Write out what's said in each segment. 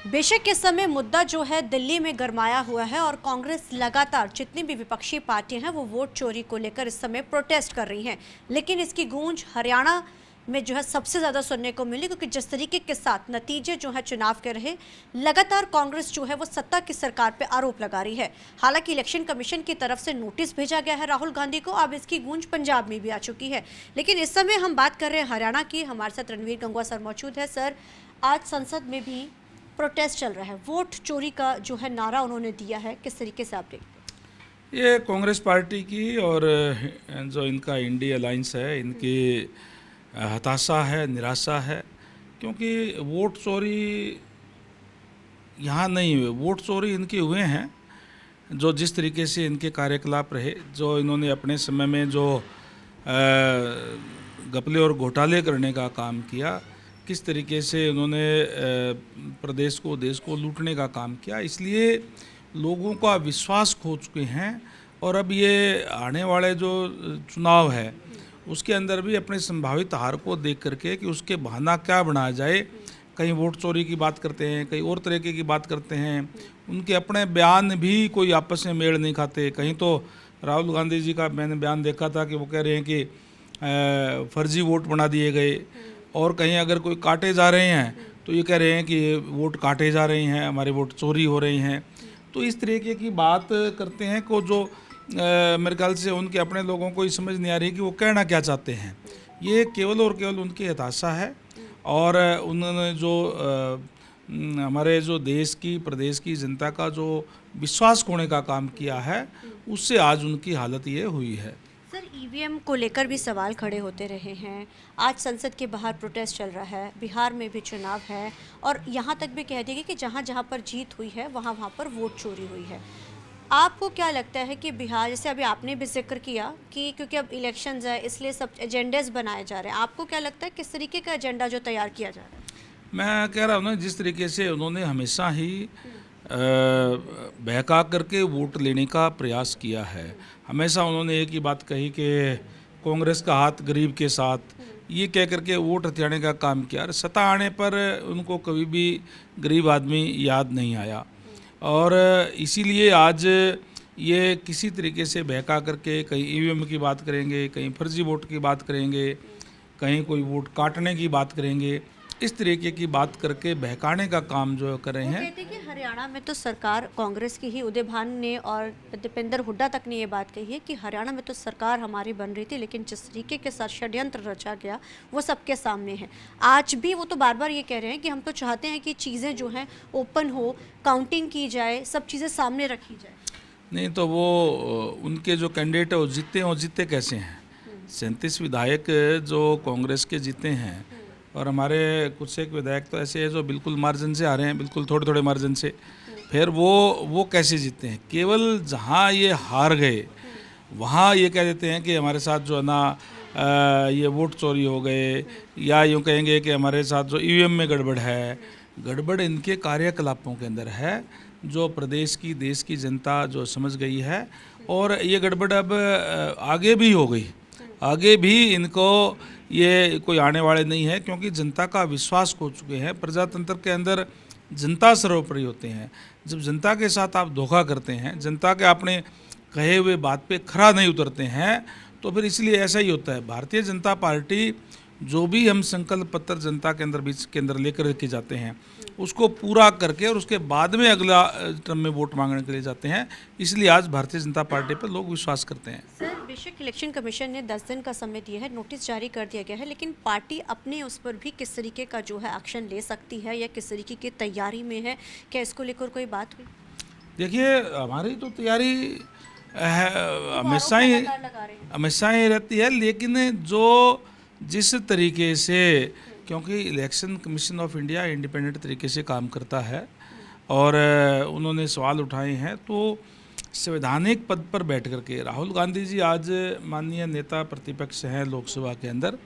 बेशक इस समय मुद्दा जो है दिल्ली में गरमाया हुआ है और कांग्रेस लगातार जितनी भी विपक्षी पार्टियां हैं वो वोट चोरी को लेकर इस समय प्रोटेस्ट कर रही हैं, लेकिन इसकी गूंज हरियाणा में जो है सबसे ज़्यादा सुनने को मिली, क्योंकि जिस तरीके के साथ नतीजे जो है चुनाव के रहे, लगातार कांग्रेस जो है वो सत्ता की सरकार पे आरोप लगा रही है। हालांकि इलेक्शन कमीशन की तरफ से नोटिस भेजा गया है राहुल गांधी को, अब इसकी गूंज पंजाब में भी आ चुकी है। लेकिन इस समय हम बात कर रहे हैं हरियाणा की। हमारे साथ रणवीर गंगवा सर मौजूद है। सर, आज संसद में भी प्रोटेस्ट चल रहा है, वोट चोरी का जो है नारा उन्होंने दिया है, किस तरीके से आप देखते ये कांग्रेस पार्टी की और जो इनका इंडी अलायंस है, इनकी हताशा है, निराशा है। क्योंकि वोट चोरी यहाँ नहीं हुए, वोट चोरी इनके हुए हैं। जो जिस तरीके से इनके कार्यकलाप रहे, जो इन्होंने अपने समय में जो घपले और घोटाले करने का काम किया, किस तरीके से उन्होंने प्रदेश को, देश को लूटने का काम किया, इसलिए लोगों का विश्वास खो चुके हैं। और अब ये आने वाले जो चुनाव है उसके अंदर भी अपने संभावित हार को देख करके कि उसके बहाना क्या बनाया जाए, कहीं वोट चोरी की बात करते हैं, कहीं और तरीके की बात करते हैं। उनके अपने बयान भी कोई आपस में मेल नहीं खाते। कहीं तो राहुल गांधी जी का मैंने बयान देखा था कि वो कह रहे हैं कि फर्जी वोट बना दिए गए, और कहीं अगर कोई काटे जा रहे हैं तो ये कह रहे हैं कि वोट काटे जा रहे हैं, हमारे वोट चोरी हो रही हैं। तो इस तरीके की बात करते हैं को जो मेरे ख्याल से उनके अपने लोगों को ये समझ नहीं आ रही कि वो कहना क्या चाहते हैं। ये केवल और केवल उनकी हताशा है। और उन्होंने जो हमारे जो देश की, प्रदेश की जनता का जो विश्वास खोने का काम किया है, उससे आज उनकी हालत ये हुई है। सर, ईवीएम को लेकर भी सवाल खड़े होते रहे हैं। आज संसद के बाहर प्रोटेस्ट चल रहा है, बिहार में भी चुनाव है, और यहाँ तक भी कह दिया कि जहाँ जहाँ पर जीत हुई है वहाँ वहाँ पर वोट चोरी हुई है। आपको क्या लगता है कि बिहार, जैसे अभी आपने भी जिक्र किया कि क्योंकि अब इलेक्शंस है इसलिए सब एजेंडेस बनाए जा रहे हैं, आपको क्या लगता है किस तरीके का एजेंडा जो तैयार किया जा रहा है? मैं कह रहा हूँ ना, जिस तरीके से उन्होंने हमेशा ही बहका करके वोट लेने का प्रयास किया है। हमेशा उन्होंने एक ही बात कही कि कांग्रेस का हाथ गरीब के साथ, ये कह करके वोट हथियाने का काम किया। और सत्ता आने पर उनको कभी भी गरीब आदमी याद नहीं आया, और इसीलिए आज ये किसी तरीके से बहका करके कहीं ईवीएम की बात करेंगे, कहीं फर्जी वोट की बात करेंगे, कहीं कोई वोट काटने की बात करेंगे, इस तरीके की बात करके बहकाने का काम जो कर रहे हैं। कहते हैं कि हरियाणा में तो सरकार कांग्रेस की ही, उदय भान ने और दीपेंद्र हुड्डा तक ने ये बात कही है कि हरियाणा में तो सरकार हमारी बन रही थी, लेकिन जिस तरीके के साथ षड्यंत्र रचा गया वो सबके सामने है। आज भी वो तो बार बार ये कह रहे हैं कि हम तो चाहते हैं कि चीज़ें जो हैं ओपन हो, काउंटिंग की जाए, सब चीज़ें सामने रखी जाए। नहीं तो वो उनके जो कैंडिडेट है वो जीते हैं, और जीते कैसे हैं? 37 विधायक जो कांग्रेस के जीते हैं, और हमारे कुछ एक विधायक तो ऐसे हैं जो बिल्कुल मार्जिन से आ रहे हैं, बिल्कुल थोड़े थोड़े मार्जिन से। फिर वो कैसे जीते हैं? केवल जहाँ ये हार गए वहाँ ये कह देते हैं कि हमारे साथ जो है ना ये वोट चोरी हो गए, या यूँ कहेंगे कि हमारे साथ जो ईवीएम में गड़बड़ है। गड़बड़ इनके कार्यकलापों के अंदर है, जो प्रदेश की, देश की जनता जो समझ गई है। और ये गड़बड़ अब आगे भी हो गई, आगे भी इनको ये कोई आने वाले नहीं है, क्योंकि जनता का विश्वास खो चुके हैं। प्रजातंत्र के अंदर जनता सर्वोपरि होते हैं। जब जनता के साथ आप धोखा करते हैं, जनता के अपने कहे हुए बात पे खरा नहीं उतरते हैं, तो फिर इसलिए ऐसा ही होता है। भारतीय जनता पार्टी जो भी हम संकल्प पत्र जनता के अंदर, बीच के अंदर लेकर के जाते हैं, उसको पूरा करके और उसके बाद में अगला टर्म में वोट मांगने के लिए जाते हैं। इसलिए आज भारतीय जनता पार्टी पर लोग विश्वास करते हैं। सर, बेशक इलेक्शन कमीशन ने 10 दिन का समय दिया है, नोटिस जारी कर दिया गया है, लेकिन पार्टी अपने उस पर भी किस तरीके का जो है एक्शन ले सकती है या किस तरीके की तैयारी में है? क्या इसको लेकर कोई बात हुई? देखिए, हमारी तो तैयारी हमेशा ही रहती है, लेकिन जो जिस तरीके से, क्योंकि election commission of India independent तरीके से काम करता है, और उन्होंने सवाल उठाए हैं, तो संवैधानिक पद पर बैठ करके राहुल गांधी जी आज माननीय नेता प्रतिपक्ष हैं लोकसभा के अंदर,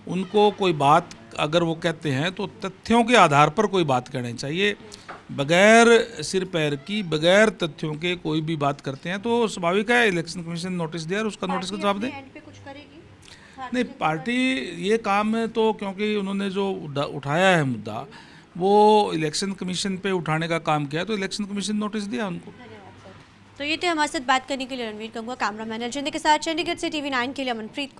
उनको कोई बात अगर वो कहते हैं तो तथ्यों के आधार पर कोई बात कहनी चाहिए। बगैर सिर पैर की, बगैर तथ्यों के कोई भी बात करते हैं तो स्वाभाविक है इलेक्शन कमीशन नोटिस दिया और उसका नोटिस का जवाब दे। नहीं, पार्टी ये काम है तो, क्योंकि उन्होंने जो उठाया है मुद्दा, वो इलेक्शन कमीशन पे उठाने का काम किया, तो इलेक्शन कमीशन नोटिस दिया उनको। तो ये थे हमारे साथ बात करने के लिए रणवीर गंगवा। कैमरामैन अजिंदे के साथ चंडीगढ़ से TV9 के लिए अमनप्रीत।